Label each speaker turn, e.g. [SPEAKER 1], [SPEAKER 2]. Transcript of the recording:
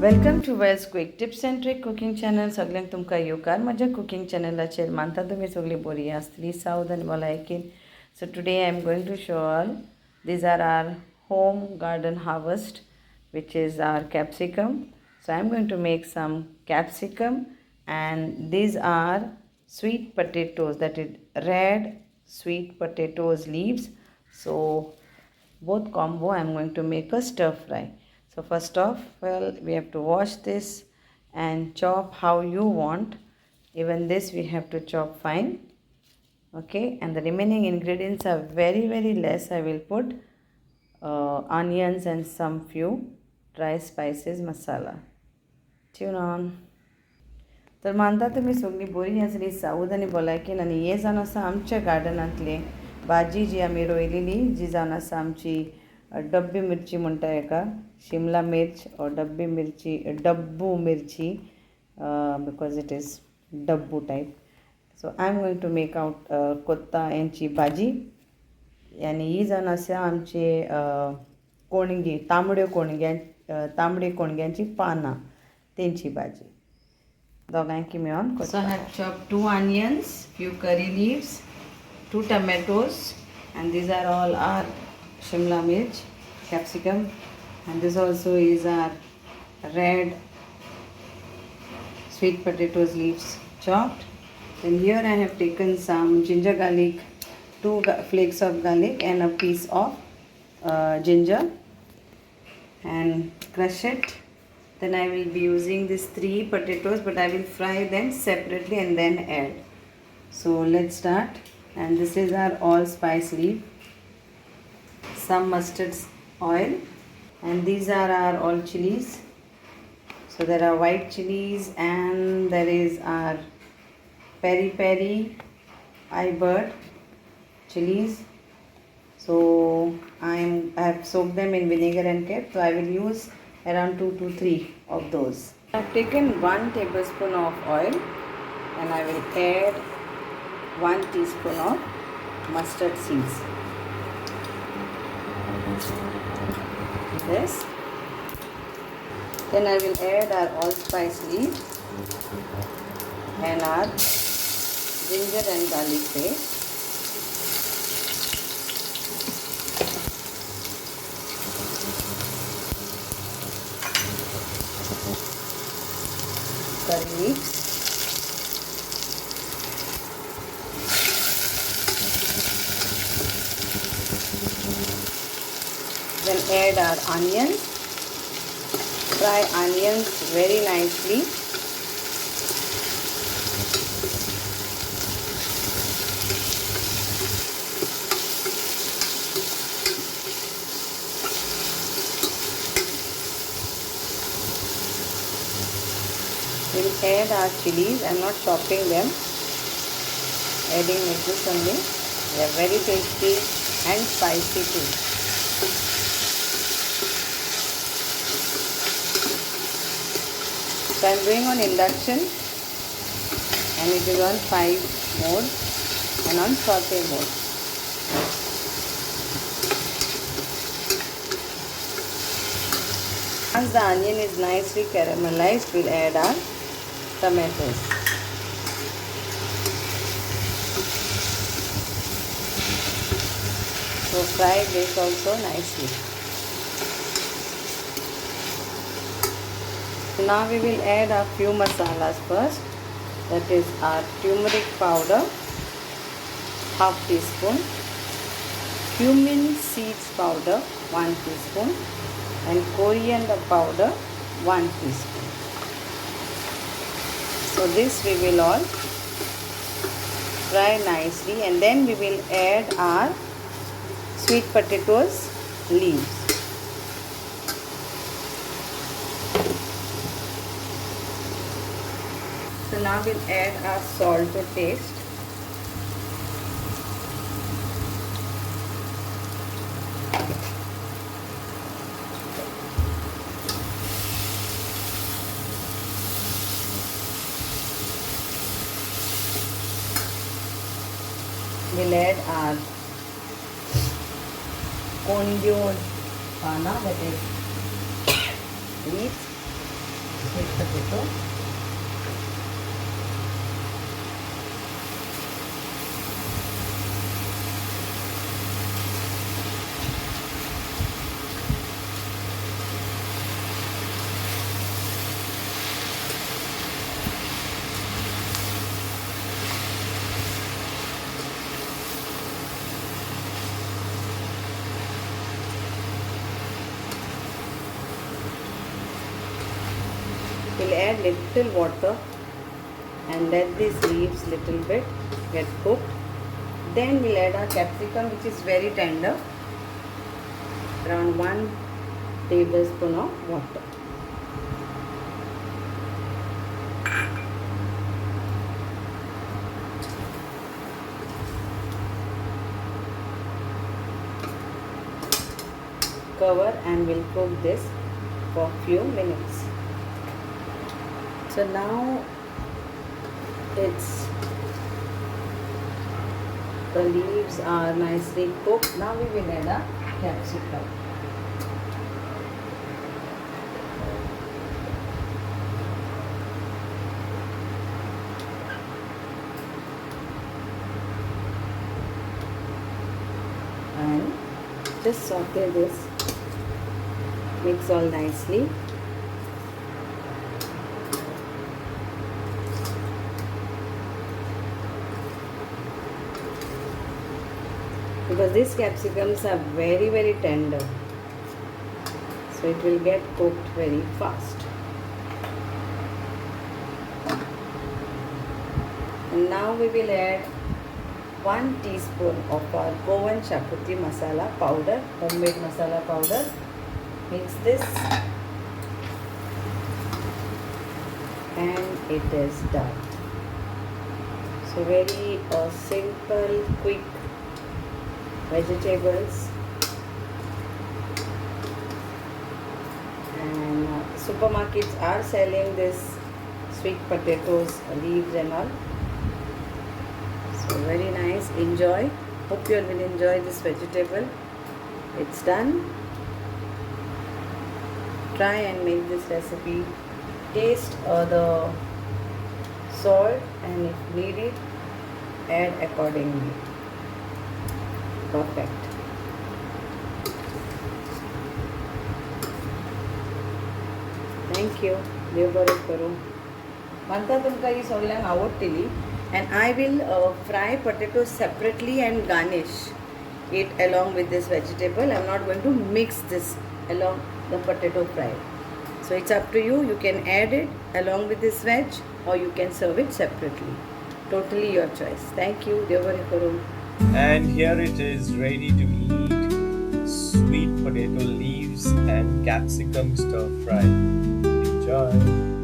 [SPEAKER 1] Welcome to wells quick tips and trick cooking channel. सगळ्यांक तुमकां येवकार म्हज्या कुकिंग चॅनलाचेर. मानता तुमी सगळीं बरीं आसतलीं, सावध आनी भलायकेन. So today I am going to show all these are our home garden harvest, which is our capsicum. So I am going to make some capsicum, and these are sweet potatoes, that is red sweet potatoes leaves. So both combo I am going to make a stir fry. So first off, well, we have to wash this and chop how you want. Even this we have to chop fine. Okay, and the remaining ingredients are very less. I will put onions and some few dry spices, masala. Tune on. तर मानता तुमी सगळीं बरीं आसलीं, सावध आनी भलायकेन. आनी हें जावन आसा आमच्या गार्डनांतलें भाजी जी आमी रोयलेली, जी जावन आसा आमची डब्बी मिरची म्हणटा हेका, शिमला मिर्च और डब्बू मिरची, बिकॉज इट इज डब्बू type. So I am going to make out कोत्ता यांची भाजी. आनी ही जावन आसा आमचे कोणगी, तांबडे कोणग्यांची पानां, तेंची भाजी दोगांयकी मेळोन. So I have chopped 2 onions, few curry leaves, 2 tomatoes, and these are all our Shimla Mirch, Capsicum, and this also is our red sweet potatoes leaves chopped. Then here I have taken some ginger garlic, 2 flakes of garlic and a piece of ginger, and crush it. Then I will be using these 3 potatoes, but I will fry them separately and then add. So let's start. And this is our allspice leaf, some mustard oil, and these are our all chilies. So there are white chilies, and there is our Peri-Peri, iBird chilies. So I have soaked them in vinegar and kept. So I will use around 2 to 3 of those. I have taken 1 tablespoon of oil, and I will add 1 teaspoon of mustard seeds. This. Then I will add our allspice leaf and our ginger and garlic paste. Curry leaves. Then add our onions. Fry onions very nicely. We'll add our chilies. I'm not chopping them, adding like this only. They are very tasty and spicy too. So I'm doing on induction, and it is on 5 mode and on Sauté mode. Once the onion is nicely caramelized, we'll add our tomatoes. So fry this also nicely. So now we will add a few masalas first. That is our turmeric powder, half teaspoon, cumin seeds powder, 1 teaspoon, and coriander powder, 1 teaspoon. So this we will all fry nicely, and then we will add our sweet potatoes leaves. So now we'll add our salt to taste. We'll add our congealed pana, that is leaves. sweet potato. We'll add little water and let these leaves little bit get cooked. Then we'll add our capsicum, which is very tender, around 1 tablespoon of water. Cover and we'll cook this for a few minutes. So now the leaves are nicely cooked. Now we will add a capsicum. And just saute this, mix all nicely. Because these capsicums are very tender, so it will get cooked very fast. And now we will add 1 teaspoon of our Goan Xacuti masala powder, homemade masala powder. Mix this and it is done. So very simple, quick vegetables, and supermarkets are selling this sweet potatoes, leaves and all. So very nice. Enjoy. Hope you all will enjoy this vegetable. It's done. Try and make this recipe. Taste the salt, and if needed, add accordingly. Perfect. Thank you. देव बरें करूं. मानता तुमकां ही सगळ्यांक आवडटली. And I will fry potatoes separately and garnish it along with this vegetable. I'm not going to mix this along the potato fry. So it's up to you. You can add it along with this veg, or you can serve it separately. Totally your choice. Thank you. देव बरें करूं.
[SPEAKER 2] And here it is, ready to eat. Sweet potato leaves and capsicum stir fry. Enjoy.